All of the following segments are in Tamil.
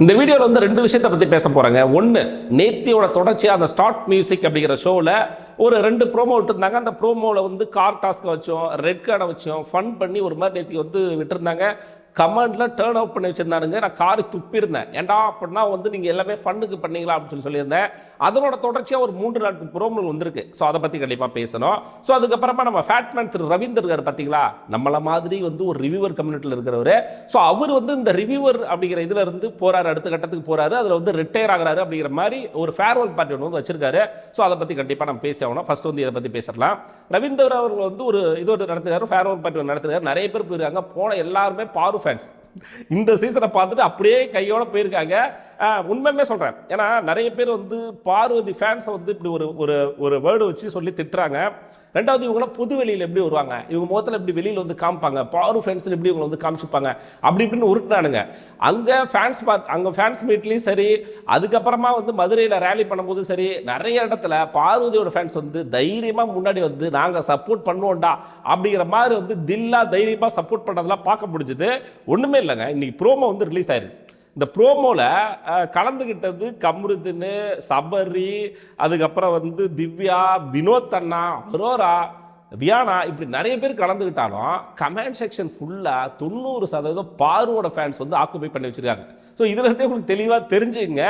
இந்த வீடியோவில் வந்து ரெண்டு விஷயத்தை பற்றி பேச போகிறாங்க. ஒன்று, நேத்தியோட தொடர்ச்சியாக அந்த ஸ்டார்ட் மியூசிக் அப்படிங்கிற ஷோவில் ஒரு 2 ப்ரோமோ விட்டுருந்தாங்க. அந்த ப்ரோமோவில் வந்து கார் டாஸ்க்கை வச்சோம், ரெட் கார்டை வச்சோம், ஃபன் பண்ணி ஒரு மாதிரி நேத்தி வந்து விட்டுருந்தாங்க. கமெண்ட்டில் டேர்ன் அவுட் பண்ணி வச்சுருந்தானுங்க. நான் காரி துப்பியிருந்தேன். ஏன்டா அப்படின்னா வந்து நீங்கள் எல்லாமே ஃபன்னுக்கு பண்ணீங்களா அப்படின்னு சொல்லியிருந்தேன். அதனோட தொடர்ச்சியாக ஒரு 3-4 ப்ரோமோல் வந்திருக்கு. ஸோ அதை பற்றி கண்டிப்பாக பேசணும். ஸோ அதுக்கப்புறமா நம்ம ஃபேட்மேன் திரு ரவீந்தர் இருக்கார் பார்த்தீங்களா, நம்மளை மாதிரி வந்து ஒரு ரிவ்யூவர் கம்யூனிட்டியில் இருக்கிறவர். ஸோ அவர் வந்து இந்த ரிவ்யூவர் அப்படிங்கிற இதில் இருந்து போகிறாரு, அடுத்த கட்டத்துக்கு போகிறாரு, அதில் வந்து ரிட்டையர் ஆகிறாரு அப்படிங்கிற மாதிரி ஒரு ஃபேர்வெல் பார்ட்டி ஒன்று வந்து வச்சிருக்காரு. ஸோ அதை பற்றி கண்டிப்பாக நம்ம பேசி ஆகணும். ஃபர்ஸ்ட் வந்து இதை பற்றி பேசலாம். ரவீந்தர் அவர்கள் வந்து ஒரு இது ஒரு நடத்துகிறாரு, ஃபேர்வெல் பார்ட்டி ஒன்று நடத்துகிறாரு. நிறைய பேர் போயிருக்காங்க. போன எல்லாருமே பாரு ஃபேன்ஸ் இந்த சீசனை பார்த்துட்டு அப்படியே கையோட போயிருக்காங்க. உண்மையுமே சொல்றேன். ஏன்னா நிறைய பேர் வந்து பார்வதி ஃபேன்ஸை வந்து இப்படி ஒரு வேர்டு வச்சு சொல்லி திட்டுறாங்க. ரெண்டாவது, இவங்களாம் பொது வெளியில் எப்படி வருவாங்க, இவங்க முகத்தில் எப்படி வெளியில் வந்து காமிப்பாங்க, பாரு ஃபேன்ஸ் எப்படி இவங்களை வந்து காமிச்சுப்பாங்க அப்படி இப்படின்னு உருட்டினானுங்க. அங்கே ஃபேன்ஸ் மீட்லேயும் சரி, அதுக்கப்புறமா வந்து மதுரையில் ரேலி பண்ணும்போது சரி, நிறைய இடத்துல பார்வதியோட ஃபேன்ஸ் வந்து தைரியமாக முன்னாடி வந்து நாங்கள் சப்போர்ட் பண்ணுவோம்டா அப்படிங்கிற மாதிரி வந்து தில்லா தைரியமாக சப்போர்ட் பண்ணதெல்லாம் பார்க்க முடிஞ்சுது. ஒன்றுமே இல்லைங்க. இன்னைக்கு ப்ரோமோ வந்து ரிலீஸ் ஆயிருக்கு. இந்த ப்ரோமோவில் கலந்துக்கிட்டது கம்ருதின்னு, சபரி, அதுக்கப்புறம் வந்து திவ்யா, வினோத் அண்ணா, அரோரா, வியானா, இப்படி நிறைய பேர் கலந்துக்கிட்டாலும் கமெண்ட் செக்ஷன் ஃபுல்லாக 90% பார்வோட ஃபேன்ஸ் வந்து ஆக்குபை பண்ணி வச்சிருக்காங்க. ஸோ இதில் இருந்தே உங்களுக்கு தெளிவாக தெரிஞ்சுங்க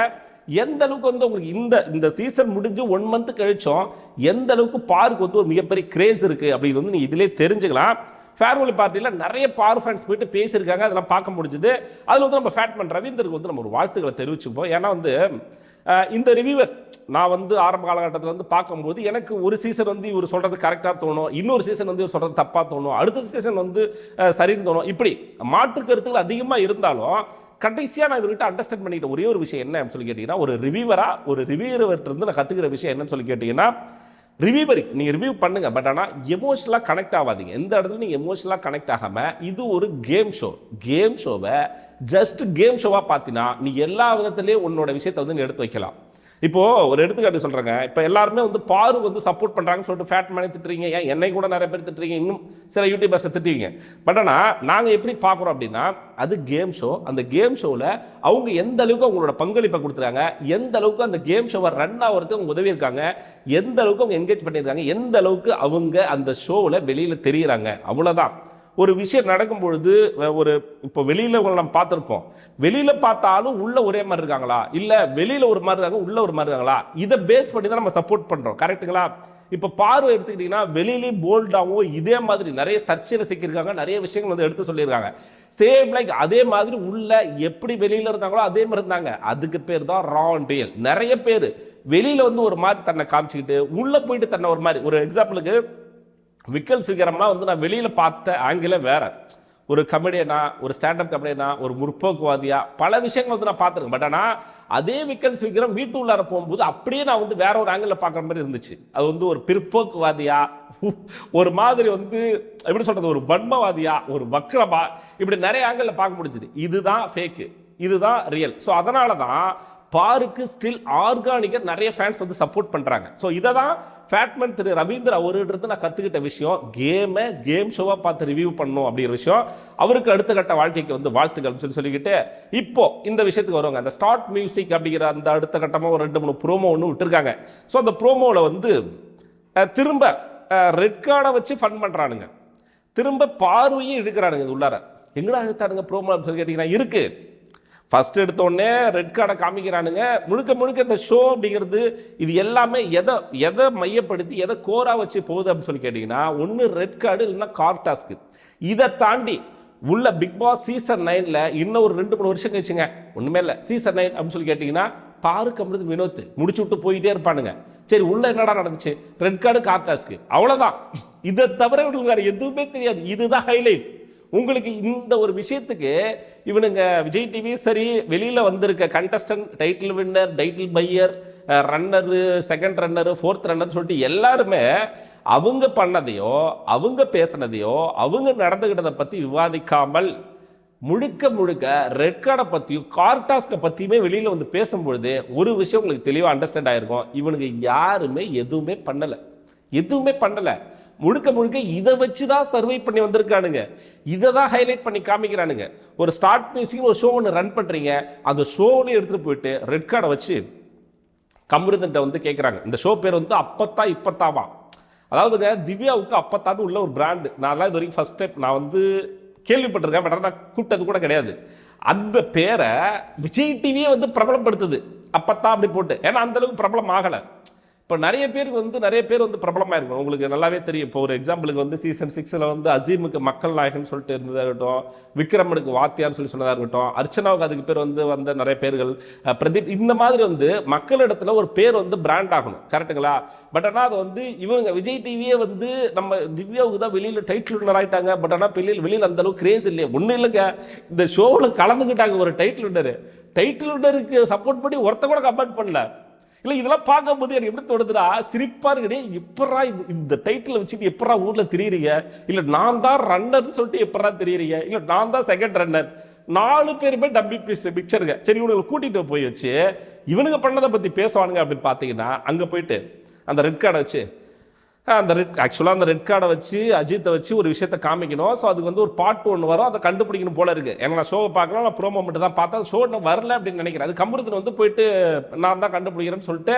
எந்த அளவுக்கு வந்து உங்களுக்கு இந்த சீசன் முடிஞ்சு 1 மந்த் கழிச்சும் எந்த அளவுக்கு பாருக்கு வந்து ஒரு மிகப்பெரிய கிரேஸ் இருக்குது அப்படிங்கிறது வந்து நீங்கள் இதிலே தெரிஞ்சுக்கலாம். ஃபேர்வெல் பார்ட்டியில் நிறைய பார் ஃபேன்ஸ் போயிட்டு பேசியிருக்காங்க, அதெல்லாம் பார்க்க முடிஞ்சுது. அதில் வந்து நம்ம ஃபேட்மேன் ரவீந்தருக்கு வந்து நம்ம ஒரு வாழ்த்துக்களை தெரிவிச்சுப்போம். ஏன்னா வந்து இந்த ரிவ்யூவர் நான் வந்து ஆரம்ப காலகட்டத்தில் வந்து பார்க்கும்போது எனக்கு ஒரு சீசன் வந்து இவர் சொல்கிறது கரெக்டாக தோணும், இன்னொரு சீசன் வந்து இவர் சொல்கிறது தப்பாக தோணும், அடுத்த சீசன் வந்து சரின்னு தோணும். இப்படி மாற்று கருத்துக்கள் அதிகமாக இருந்தாலும் கடைசியாக நான் இவர்கிட்ட அண்டர்ஸ்டாண்ட் பண்ணிக்கிட்ட ஒரே ஒரு விஷயம் என்ன அப்படின்னு சொல்லி கேட்டிங்கன்னா, ஒரு ரிவ்யூவர்கிட்ட நான் கற்றுக்கிற விஷயம் என்னன்னு சொல்லி கேட்டிங்கன்னா, நீங்கள் ரிவ்யூ பண்ணுங்க, பட் ஆனால் எமோஷனலாக கனெக்ட் ஆகாதீங்க. எந்த இடத்துல நீங்கள் எமோஷனலாக கனெக்ட் ஆகாமல் இது ஒரு கேம் ஷோவை ஜஸ்ட் கேம் ஷோவாக பார்த்தீங்கன்னா நீ எல்லா விதத்துலேயும் உன்னோட விஷயத்தை வந்து நீ எடுத்து வைக்கலாம். இப்போது ஒரு எடுத்துக்காட்டு சொல்கிறேங்க. இப்போ எல்லாருமே வந்து பாரு வந்து சப்போர்ட் பண்ணுறாங்கன்னு சொல்லிட்டு ஃபேட்மேனை திட்டுறீங்க, ஏன் என்னை கூட நிறைய பேர் திட்டுறீங்க, இன்னும் சில யூடியூபர்ஸை திட்டுவீங்க. பட் ஆனால் நாங்கள் எப்படி பார்க்குறோம் அப்படின்னா, அது கேம் ஷோ. அந்த கேம் ஷோவில் அவங்க எந்த அளவுக்கு அவங்களோட பங்களிப்பை கொடுத்துருக்காங்க, எந்த அளவுக்கு அந்த கேம் ஷோவை ரன் ஆகிறதுக்கு அவங்க உதவி இருக்காங்க, எந்த அளவுக்கு அவங்க என்கேஜ் பண்ணியிருக்காங்க, எந்த அளவுக்கு அவங்க அந்த ஷோவில் வெளியில் தெரியுறாங்க, அவ்வளோதான். ஒரு விஷயம் நடக்கும் பொழுது இப்போ வெளியில் உங்களை நம்ம பார்த்துருப்போம், வெளியில் பார்த்தாலும் உள்ள ஒரே மாதிரி இருக்காங்களா, இல்லை வெளியில் ஒரு மாதிரி இருக்காங்க உள்ள ஒரு மாதிரி இருக்காங்களா, இதை பேஸ் பண்ணி தான் நம்ம சப்போர்ட் பண்ணுறோம். கரெக்டுங்களா? இப்போ பார்வை எடுத்துக்கிட்டிங்கன்னா வெளியிலேயே போல்டாகவும் இதே மாதிரி நிறைய சர்ச்சையில் சிக்கியிருக்காங்க, நிறைய விஷயங்கள் வந்து எடுத்து சொல்லியிருக்காங்க. சேம் லைக் அதே மாதிரி உள்ள எப்படி வெளியில் இருந்தாங்களோ அதே மாதிரி இருந்தாங்க. அதுக்கு பேர் தான் ரா அண்ட் ரியல். நிறைய பேர் வெளியில் வந்து ஒரு மாதிரி தன்னை காமிச்சிக்கிட்டு உள்ளே போயிட்டு தன்னை ஒரு மாதிரி, ஒரு எக்ஸாம்பிளுக்கு விக்கல் சிகரம்னா வந்து நான் வெளியில் பார்த்த ஆங்கிலே வேற, ஒரு கமெடியனா, ஒரு ஸ்டாண்டப் கமெடியனா, ஒரு முற்போக்குவாதியா, பல விஷயங்கள் வந்து நான் பார்த்துருக்கேன். பட் ஆனால் அதே விக்கல் சிகரம் வீட்டு உள்ளார போகும்போது அப்படியே நான் வந்து வேற ஒரு ஆங்கிளில் பார்க்குற மாதிரி இருந்துச்சு. அது வந்து ஒரு பிற்போக்குவாதியா, ஒரு மாதிரி வந்து எப்படி சொல்றது, ஒரு பன்மவாதியா, ஒரு வக்ரமா, இப்படி நிறைய ஆங்கிளில் பார்க்க முடிஞ்சுது. இதுதான் ஃபேக்கு, இதுதான் ரியல். ஸோ அதனால தான் பாருக்கு ஸ்டில் ஆர்கானிக்காக நிறைய ஃபேன்ஸ் வந்து சப்போர்ட் பண்ணுறாங்க. ஸோ இதை தான் ஃபேட்மேன் திரு ரவீந்தர் அவர்கிட்ட நான் கற்றுக்கிட்ட விஷயம். கேம் ஷோவாக பார்த்து ரிவ்யூ பண்ணணும் அப்படிங்கிற விஷயம். அவருக்கு அடுத்த கட்ட வாழ்க்கைக்கு வந்து வாழ்த்துக்கள் சொல்லிக்கிட்டு இப்போ இந்த விஷயத்துக்கு வருவாங்க. அந்த ஸ்டார்ட் மியூசிக் அப்படிங்கிற அந்த அடுத்த கட்டமாக ஒரு 2-3 ப்ரோமோ ஒன்று விட்டுருக்காங்க. ஸோ அந்த ப்ரோமோவில் வந்து திரும்ப ரெட் கார்டை வச்சு ஃபன் பண்ணுறானுங்க, திரும்ப பார்வையும் எடுக்கிறானுங்க. இது உள்ளார எங்கடா எடுத்தானுங்க ப்ரோமோ அப்படின்னு சொல்லி கேட்டிங்கன்னா இருக்குது. ஃபர்ஸ்ட் எடுத்தோடனே ரெட் கார்டை காமிக்கிறானுங்க. முழுக்க இந்த ஷோ அப்படிங்கிறது இது எல்லாமே எதை மையப்படுத்தி எதை கோரா வச்சு போகுது அப்படின்னு சொல்லி கேட்டிங்கன்னா, ஒன்று ரெட் கார்டு இல்லைன்னா கார் டாஸ்க்கு. இதை தாண்டி உள்ள பிக் பாஸ் சீசன் 9ல் இன்னும் ஒரு 2-3 வருஷம் கழிச்சுங்க, ஒன்றுமே இல்லை, சீசன் 9 அப்படின்னு சொல்லி கேட்டிங்கன்னா பாரு கம்ருதி வினோத் முடிச்சு விட்டு போயிட்டே இருப்பானுங்க. சரி உள்ள என்னடா நடந்துச்சு, ரெட் கார்டு கார் டாஸ்க்கு, அவ்வளோதான். இதை தவிர இவங்களுக்கு வேறு எதுவுமே தெரியாது. இதுதான் ஹைலைட். உங்களுக்கு இந்த ஒரு விஷயத்துக்கு இவனுங்க விஜய் டிவி சரி, வெளியில் வந்திருக்க கண்டஸ்டன்ட், டைட்டில் வின்னர், டைட்டில் பையர், runner, second runner, fourth runner சொல்லிட்டு எல்லாருமே அவங்க பண்ணதையோ அவங்க பேசினதையோ அவங்க நடந்துகிட்டதை பற்றி விவாதிக்காமல் முழுக்க ரெட் கார்டை பற்றியும் கார் டாஸ்கை பற்றியுமே வெளியில் வந்து பேசும்பொழுது ஒரு விஷயம் உங்களுக்கு தெளிவாக அண்டர்ஸ்டாண்ட் ஆகிருக்கும். இவனுக்கு யாருமே எதுவுமே பண்ணலை. முழுக்க முழுக்க இதை வச்சு தான் சர்வை பண்ணி வந்திருக்கானுங்க. இதை தான் ஹைலைட் பண்ணி காமிக்கிறானுங்க. ஒரு ஸ்டார்ட் மியூசிக் ஒரு ஷோ ஒன்று ரன் பண்ணுறீங்க, அந்த ஷோவிலே எடுத்துகிட்டு போயிட்டு ரெட் கார்டை வச்சு கமருதன்ட்ட வந்து கேட்குறாங்க. இந்த ஷோ பேர் வந்து அப்பத்தா இப்பத்தாவா. அதாவதுங்க திவ்யாவுக்கு அப்பத்தான்னு உள்ள ஒரு பிராண்டு. நான்லாம் இது வரைக்கும் ஃபர்ஸ்ட் டைம் நான் வந்து கேள்விப்பட்டிருக்கேன், பட் நான் கூப்பிட்டது கூட கிடையாது. அந்த பேரை விஜய் டிவியே வந்து பிரபலப்படுத்துது, அப்பத்தா அப்படி போட்டு. ஏன்னா அந்த அளவுக்கு பிரபலம் ஆகலை. இப்போ நிறைய பேர் வந்து பிரபலமாக இருக்கும். உங்களுக்கு நல்லாவே தெரியும். இப்போ ஒரு எக்ஸாம்பிளுக்கு வந்து சீசன் 6 வந்து அசீமுக்கு மக்கள் நாயகன் சொல்லிட்டு இருந்ததாக இருக்கட்டும், விக்ரமனுக்கு வாத்தியார்னு சொன்னதாக இருக்கட்டும், அர்ச்சனாவுக்கு அதுக்கு பேர் வந்து வந்த நிறைய பேர்கள், பிரதீப், இந்த மாதிரி வந்து மக்களிடத்துல ஒரு பேர் வந்து பிராண்ட் ஆகணும். கரெக்டுங்களா? பட் ஆனால் அது வந்து இவங்க விஜய் டிவியே வந்து நம்ம திவ்யாவுக்கு தான் வெளியில் டைட்டில் வின்னர் ஆகிட்டாங்க. பட் ஆனால் வெளியில் அந்த அளவுக்கு கிரேஸ் இல்லையா? ஒன்றும் இல்லைங்க, இந்த ஷோவில் கலந்துக்கிட்டாங்க ஒரு டைட்டில் வின்னருக்கு சப்போர்ட் பண்ணி ஒருத்த கூட கமெண்ட் பண்ணல. இல்லை, இதெல்லாம் பார்க்கும்போது எனக்கு எப்படி தோணுதுன்னா சிரிப்பா இருக்கு. எப்படா இந்த டைட்டில் வச்சுட்டு எப்படா ஊர்ல திரியிறீங்க? இல்லை நான் தான் ரன்னர்னு சொல்லிட்டு எப்படா திரியிறீங்க? இல்லை நான் தான் செகண்ட் ரன்னர். 4 பேருமே டப்பி பீஸ் பிக்சருங்க. சரி, இவனுங்களை கூட்டிட்டு போய் வச்சு இவனுங்க பண்ணதை பத்தி பேசுவானுங்க அப்படின்னு பார்த்தீங்கன்னா, அங்கே போயிட்டு அந்த ரெட் கார்டை வச்சு அந்த ரெட் கார்டை வச்சு அஜித்தை வச்சு ஒரு விஷயத்தை காமிக்கணும். ஸோ அதுக்கு வந்து ஒரு பாட்டு ஒன்று வரும், அதை கண்டுபிடிக்கணும் போல இருக்கு. ஏன்னா நான் ஷோவை பார்க்கலாம், நான் ப்ரோமோ மட்டும் தான் பார்த்தேன், ஷோ நான் வரல அப்படின்னு நினைக்கிறேன். அது கமருதன் வந்து போயிட்டு நான் தான் கண்டுபிடிக்கிறேன்னு சொல்லிட்டு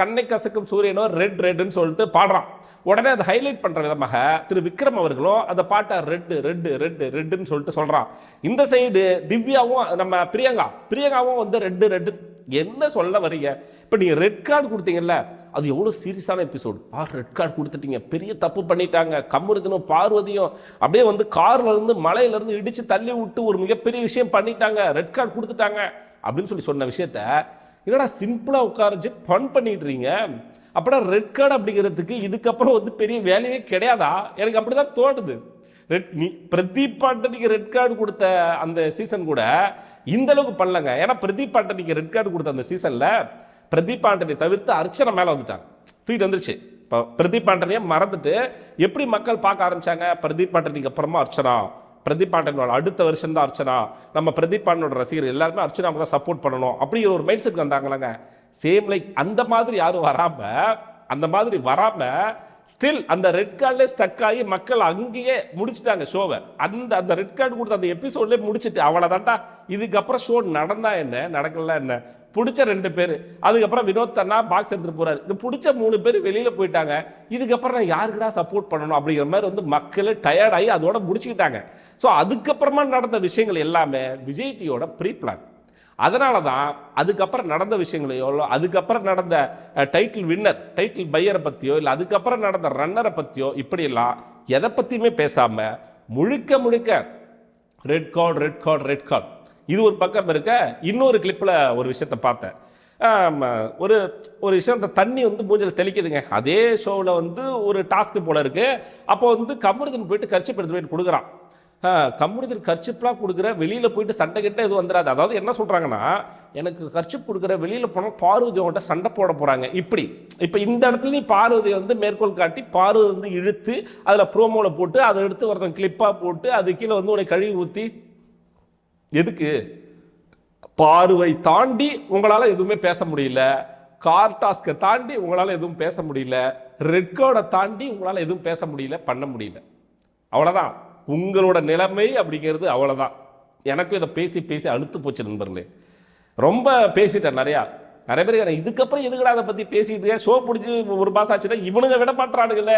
கண்ணை கசக்கும் சூரியனோ ரெட்னு சொல்லிட்டு பாடுறான். உடனே அதை ஹைலைட் பண்ற விதமாக திரு விக்ரம் அவர்களும் அந்த பாட்டை ரெட்டுன்னு சொல்லிட்டு சொல்றான். இந்த சைடு திவ்யாவும் நம்ம பிரியங்காவும் வந்து ரெட்டு. என்ன சொல்ல வரீங்க? இப்போ நீங்கள் ரெட் கார்டு கொடுத்தீங்கல்ல, அது எவ்வளோ சீரியஸான எபிசோடு. ரெட் கார்டு கொடுத்துட்டீங்க, பெரிய தப்பு பண்ணிட்டாங்க. கமருதனும் பார்வதியும் அப்படியே வந்து கார்ல இருந்து மலையிலேருந்து இடித்து தள்ளி விட்டு ஒரு மிகப்பெரிய விஷயம் பண்ணிட்டாங்க, ரெட் கார்டு கொடுத்துட்டாங்க அப்படின்னு சொல்லி சொன்ன விஷயத்த என்னடா சிம்பிளாக உட்காரச்சு ஃபன் பண்ணிட்டுறீங்க. அப்படின்னா ரெட் கார்டு அப்படிங்கிறதுக்கு இதுக்கப்புறம் வந்து பெரிய வேலையே கிடையாதா? எனக்கு அப்படி தான் தோணுது. பிரதீப் பாண்டனிக்கு ரெட் கார்டு கொடுத்த அந்த சீசன் கூட இந்த அளவுக்கு பண்ணலங்க. ஏன்னா பிரதீப் பாண்டனிக்கு ரெட் கார்டு கொடுத்த அந்த சீசன்ல பிரதீப் பாண்டனை தவிர்த்து அர்ச்சனா மேல வந்துட்டாங்க, ஃபீட் வந்துருச்சு. இப்போ பிரதீப் பாண்டனியை மறந்துட்டு எப்படி மக்கள் பார்க்க ஆரம்பிச்சாங்க? பிரதீப் பாண்டனிக்கு அப்புறமா அர்ச்சனா, பிரதீப் பாண்டனோட அடுத்த வருஷம் தான் அர்ச்சனா, நம்ம பிரதீப் பாண்டனோட ரசிகர் எல்லாருமே அர்ச்சனாவுக்கு தான் சப்போர்ட் பண்ணணும் அப்படிங்கிற ஒரு மைண்ட் செட் வந்தாங்களாங்க. சேம் லைக் அந்த மாதிரி யாரும் வராம ஸ்டில் அந்த ரெட் கார்டில் ஸ்டக் ஆகி மக்கள் அங்கேயே முடிச்சுட்டாங்க ஷோவை. அந்த ரெட் கார்டு கொடுத்த அந்த எபிசோட்லேயே முடிச்சுட்டு அவ்வளோதான்டா. இதுக்கப்புறம் ஷோ நடந்தா என்ன, நடக்கலாம் என்ன? பிடிச்ச 2 பேர், அதுக்கப்புறம் வினோத் அண்ணா பாக்ஸ் எடுத்துட்டு போறாரு. இது பிடிச்ச 3 பேர் வெளியில போயிட்டாங்க. இதுக்கப்புறம் நான் யாருக்குடா சப்போர்ட் பண்ணணும் அப்படிங்கிற மாதிரி வந்து மக்களே டயர்டாகி அதோட முடிச்சுக்கிட்டாங்க. ஸோ அதுக்கப்புறமா நடந்த விஷயங்கள் எல்லாமே விஜய் டிவியோட ப்ரீ பிளான். அதனால தான் அதுக்கப்புறம் நடந்த விஷயங்களையோ, அதுக்கப்புறம் நடந்த டைட்டில் பையரை பற்றியோ, இல்லை அதுக்கப்புறம் நடந்த ரன்னரை பற்றியோ இப்படியெல்லாம் எதை பற்றியுமே பேசாமல் முழுக்க ரெட் கார்டு. இது ஒரு பக்கம் இருக்க. இன்னொரு கிளிப்பில் ஒரு விஷயத்தை பார்த்தேன். ஒரு விஷயம், அந்த தண்ணி வந்து மூஞ்சில் தெளிக்குதுங்க. அதே ஷோவில் வந்து ஒரு டாஸ்க்கு போல இருக்கு. அப்போ வந்து கமருதன் போயிட்டு கர்ச்சிப் எடுத்து போயிட்டு கொடுக்குறான். கம்முனிதர் கர்ச்சிப்லாம் கொடுக்குற, வெளியில் போயிட்டு சண்டை கிட்ட எதுவும் வந்துடாது. அதாவது என்ன சொல்கிறாங்கன்னா, எனக்கு கர்ச்சிப் கொடுக்குற, வெளியில் போனால் பார்வதி அவங்கள்ட்ட சண்டை போட போகிறாங்க. இப்போ இந்த இடத்துல நீ பார்வதியை வந்து மேற்கோள் காட்டி பார்வதி வந்து இழுத்து அதில் ப்ரோமோவில் போட்டு அதை எடுத்து ஒருத்தன் கிளிப்பாக போட்டு அது கீழே வந்து உனக்கு கழுவி ஊற்றி எதுக்கு? பார்வை தாண்டி உங்களால் எதுவுமே பேச முடியல, கார் டாஸ்கை தாண்டி உங்களால் எதுவும் பேச முடியல, ரெட் கார்டை தாண்டி உங்களால் எதுவும் பேச முடியல, பண்ண முடியல. அவ்வளோதான் உங்களோட நிலைமை அப்படிங்கிறது. அவ்வளோதான். எனக்கும் இதை பேசி அழுத்து போச்சு நண்பர்களே. ரொம்ப பேசிட்டேன். நிறைய பேர் இதுக்கப்புறம் எதுக்கடா அதை பற்றி பேசிட்டு ஷோ பிடிச்சி ஒரு மாதம் ஆச்சுன்னா இவனுங்க விட மாட்டானுங்கல்ல.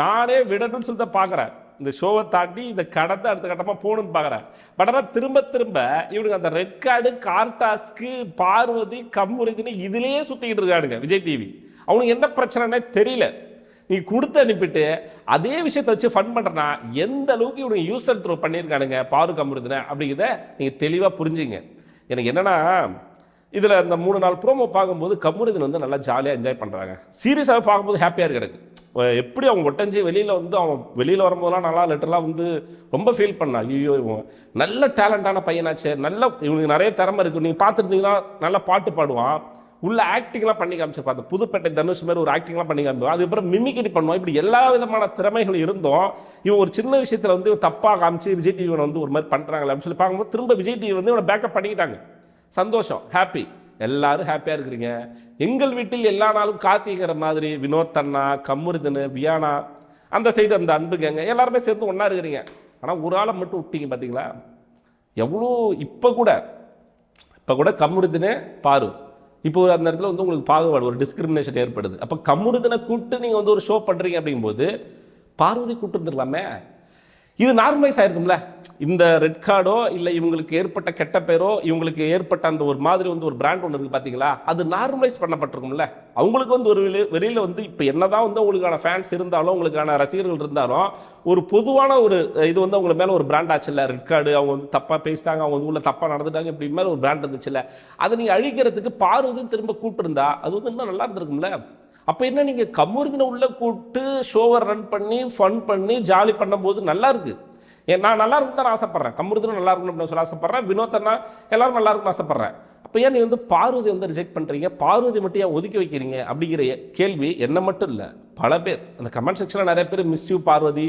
நானே விடணும்னு சொல்லிட்டு பார்க்குறேன். இந்த ஷோவை தாண்டி இந்த கடத்தை அடுத்த கட்டமாக போகணும்னு பார்க்குறேன். பட் ஆனால் திரும்ப இவனுங்க அந்த ரெட் கார்டு, கார்டாஸ்க்கு, பார்வதி, கம்முருதின்னு இதுலேயே சுற்றிக்கிட்டு இருக்கானுங்க விஜய் டிவி. அவனுக்கு என்ன பிரச்சனைன்னே தெரியல. நீ கொடுத்து அனுப்பிட்டு அதே விஷயத்தை வச்சு ஃபன் பண்ணுறனா எந்த அளவுக்கு இவனுங்க யூஸ் அண்ட் த்ரோ பண்ணியிருக்கானுங்க பாரு கமருதனை அப்படிங்கிறத நீங்கள் தெளிவாக புரிஞ்சுங்க. எனக்கு என்னென்னா, இதில் இந்த 3-4 ப்ரோமோ பார்க்கும்போது கமருதன் வந்து நல்லா ஜாலியாக என்ஜாய் பண்ணுறாங்க. சீரியஸாக பார்க்கும்போது ஹாப்பியாக இருக்கு எனக்கு. எப்படி அவங்க ஒட்டஞ்சி வெளியில் வரும்போதெல்லாம் நல்லா லெட்டர்லாம் வந்து ரொம்ப ஃபீல் பண்ணா. ஐயோ இவங்க நல்ல டேலண்டான பையனாச்சு, நல்ல இவனுக்கு நிறைய திறமை இருக்குது. நீங்கள் பார்த்துருந்தீங்கன்னா நல்லா பாட்டு பாடுவான், உள்ள ஆக்டிங்லாம் பண்ணி காமிச்சிருப்பான். அந்த புதுப்பேட்டை தனுஷ் மாதிரி ஒரு ஆக்டிங்லாம் பண்ணி காமிப்பான். அதுக்கப்புறம் மிமிக்ரி பண்ணுவான். இப்படி எல்லா விதமான திறமைகள் இருந்தும் இவன் ஒரு சின்ன விஷயத்தில் வந்து தப்பாக காமிச்சு விஜய் டிவி வந்து ஒரு மாதிரி பண்ணுறாங்களே அப்படின்னு சொல்லி பார்க்கும்போது திரும்ப விஜய் டிவி வந்து இவனை பேக்கப் பண்ணிக்கிட்டாங்க. சந்தோஷம், ஹாப்பி. எல்லாரும் ஹாப்பியாக இருக்கிறீங்க. எங்கள் வீட்டில் எல்லா நாளும் கார்த்திகிற மாதிரி வினோத் அண்ணா, கமருதன், வியானா, அந்த சைடு அந்த அன்பு கேங்க எல்லாருமே சேர்ந்து ஒன்றா இருக்கிறீங்க. ஆனால் ஒரு ஆளை மட்டும் விட்டீங்க பார்த்தீங்களா? எவ்வளோ இப்போ கூட கம்முறுதுன்னு பாரு, இப்போ அந்த இடத்துல வந்து உங்களுக்கு பாகுபாடு, ஒரு டிஸ்கிரிமினேஷன் ஏற்படுது. அப்போ கம்முறுதுனை கூப்பிட்டு நீங்கள் வந்து ஒரு ஷோ பண்ணுறீங்க அப்படிங்கும்போது பார்வதி கூப்பிட்டு இருந்துருக்கலாமே. இது நார்மலைஸ் ஆயிருக்கும்ல. இந்த ரெட் கார்டோ இல்லை இவங்களுக்கு ஏற்பட்ட கெட்ட பேரோ இவங்களுக்கு ஏற்பட்ட அந்த ஒரு மாதிரி வந்து ஒரு பிராண்ட் ஒன்று இருக்குது பார்த்தீங்களா, அது நார்மலைஸ் பண்ணப்பட்டிருக்கும்ல. அவங்களுக்கு வந்து ஒரு வெளியில் வந்து இப்போ என்னதான் வந்து உங்களுக்கான ஃபேன்ஸ் இருந்தாலும் உங்களுக்கான ரசிகர்கள் இருந்தாலும் ஒரு பொதுவான ஒரு இது வந்து அவங்க மேலே ஒரு பிராண்ட் ஆச்சுல்ல. ரெட் கார்டு அவங்க வந்து தப்பாக பேசிட்டாங்க, அவங்க வந்து உள்ள தப்பாக நடந்துட்டாங்க, இப்படி மாதிரி ஒரு பிராண்ட் இருந்துச்சுல்ல. அதை நீங்கள் அழிக்கிறதுக்கு பார்வதி திரும்ப கூப்பிட்டுருந்தா அது வந்து இன்னும் நல்லா இருந்திருக்கும்ல. அப்போ என்ன, நீங்கள் கமுருதினை உள்ளே கூப்பிட்டு ஷோவை ரன் பண்ணி ஃபன் பண்ணி ஜாலி பண்ணும்போது நல்லா இருக்கு. நான் நல்லா இருக்குன்னு தான் ஆசைப்பட்றேன், கமுருதினை நல்லா இருக்கணும் அப்படின்னு சொல்லி ஆசைப்பட்றேன், வினோத்தனா எல்லாரும் நல்லா இருக்குன்னு ஆசைப்பட்றேன். அப்போ ஏன் நீ வந்து பார்வதி வந்து ரிஜெக்ட் பண்ணுறீங்க, பார்வதி மட்டும் ஏன் ஒதுக்கி வைக்கிறீங்க அப்படிங்கிற கேள்வி என்ன மட்டும் இல்லை, பல பேர் அந்த கமெண்ட் செக்ஷனில் நிறைய பேர் மிஸ் யூ பார்வதி,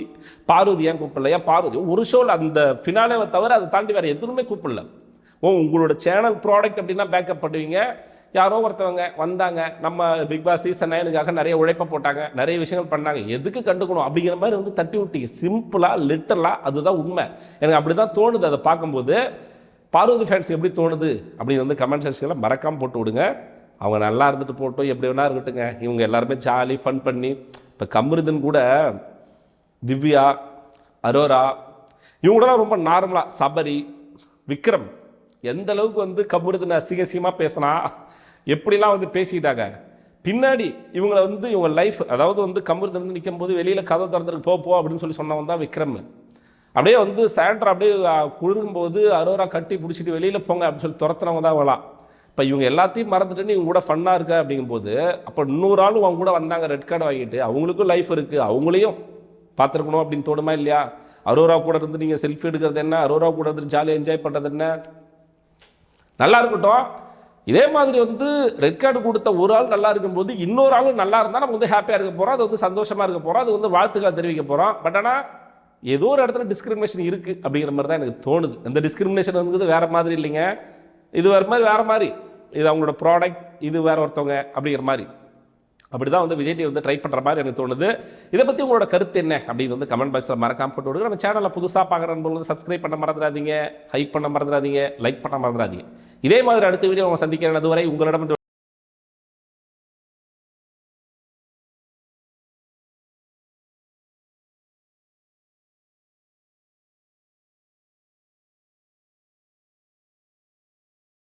பார்வதி ஏன் கூப்பிடல, ஏன் பார்வதி ஒரு ஷோவில் அந்த ஃபினாலேவை தவிர அதை தாண்டி வேறு எதுவுமே கூப்பிடல. உங்களோட சேனல் ப்ராடக்ட் அப்படின்னா பேக்கப் பண்ணுவீங்க. யாரோ ஒருத்தவங்க வந்தாங்க, நம்ம பிக் பாஸ் சீசன் 9க்காக நிறைய உழைப்பை போட்டாங்க, நிறைய விஷயங்கள் பண்ணாங்க, எதுக்கு கண்டுக்கணும் அப்படிங்கிற மாதிரி வந்து தட்டி விட்டீங்க. சிம்பிளாக லிட்டரலாக அதுதான் உண்மை. எனக்கு அப்படி தான் தோணுது அதை பார்க்கும்போது. பார்வதி ஃபேன்ஸ் எப்படி தோணுது அப்படின்னு வந்து கமெண்ட் செக்ஷனில் மறக்காமல் போட்டு விடுங்க. அவங்க நல்லா இருந்துட்டு போட்டோம், எப்படி வேணா இருக்கட்டுங்க. இவங்க எல்லாருமே ஜாலி ஃபன் பண்ணி இப்போ கமருதன் கூட திவ்யா, அரோரா இவங்களெல்லாம் ரொம்ப நார்மலாக, சபரி, விக்ரம் எந்த அளவுக்கு வந்து கமருதன் அசிங்கசியமாக பேசினா எப்படிலாம் வந்து பேசிக்கிட்டாங்க. பின்னாடி இவங்களை வந்து இவங்க லைஃப், அதாவது வந்து கமருதன் வந்து நிற்கும் போது வெளியில் கதை திறந்துருக்கு போ அப்படின்னு சொல்லி சொன்னவன் தான் விக்ரம். அப்படியே வந்து சாண்ட்ரா அப்படியே குழுங்கும்போது அரோரா கட்டி பிடிச்சிட்டு வெளியில் போங்க அப்படின்னு சொல்லி துரத்துனவங்க தான் அவங்களாம். இப்போ இவங்க எல்லாத்தையும் மறந்துட்டு இவங்க கூட ஃபன்னாக இருக்கா அப்படிங்கும்போது, அப்போ 100 ஆளும் அவங்க கூட வந்தாங்க ரெட் கார்டு வாங்கிட்டு, அவங்களுக்கும் லைஃப் இருக்குது, அவங்களையும் பார்த்துருக்கணும் அப்படின்னு தோணுமா இல்லையா? அரோரா கூட இருந்து நீங்கள் செல்ஃபி எடுக்கிறது என்ன, அரோரா கூட இருந்து ஜாலியாக என்ஜாய் பண்ணுறது என்ன, நல்லா இருக்கட்டும். இதே மாதிரி வந்து ரெட் கார்டு கொடுத்த ஒரு ஆள் நல்லா இருக்கும்போது இன்னொரு ஆளும் நல்லா இருந்தால் நம்ம வந்து ஹாப்பியாக இருக்க போகிறோம், அது வந்து சந்தோஷமாக இருக்க போகிறோம், அது வந்து வாழ்த்துக்கள் தெரிவிக்க போகிறோம். பட் ஆனால் ஏதோ ஒரு இடத்துல டிஸ்கிரிமினேஷன் இருக்குது அப்படிங்கிற மாதிரி தான் எனக்கு தோணுது. அந்த டிஸ்கிரிமினேஷன் வந்து வேறு மாதிரி இல்லைங்க, இது வேறு மாதிரி, இது அவங்களோட ப்ராடக்ட், இது வேறு ஒருத்தவங்க அப்படிங்கிற மாதிரி. அப்படி தான் வந்து விஜய் டிவி வந்து ட்ரை பண்ணுற மாதிரி எனக்கு தோணுது. இதை பற்றி உங்களோட கருத்து என்ன அப்படின்னு வந்து கமெண்ட் பாக்ஸில் மறக்காம போட்டு விடுங்க. நம்ம சேனலில் புதுசாக பார்க்குற போது சப்ஸ்கிரைப் பண்ண மறந்துடாதீங்க, ஹைப் பண்ண மறந்துடாதீங்க, லைக் பண்ண மறந்துடாதீங்க. இதே மாதிரி அடுத்த வீடியோ அவங்க சந்திக்கிறேன். அதுவரை உங்களிடம்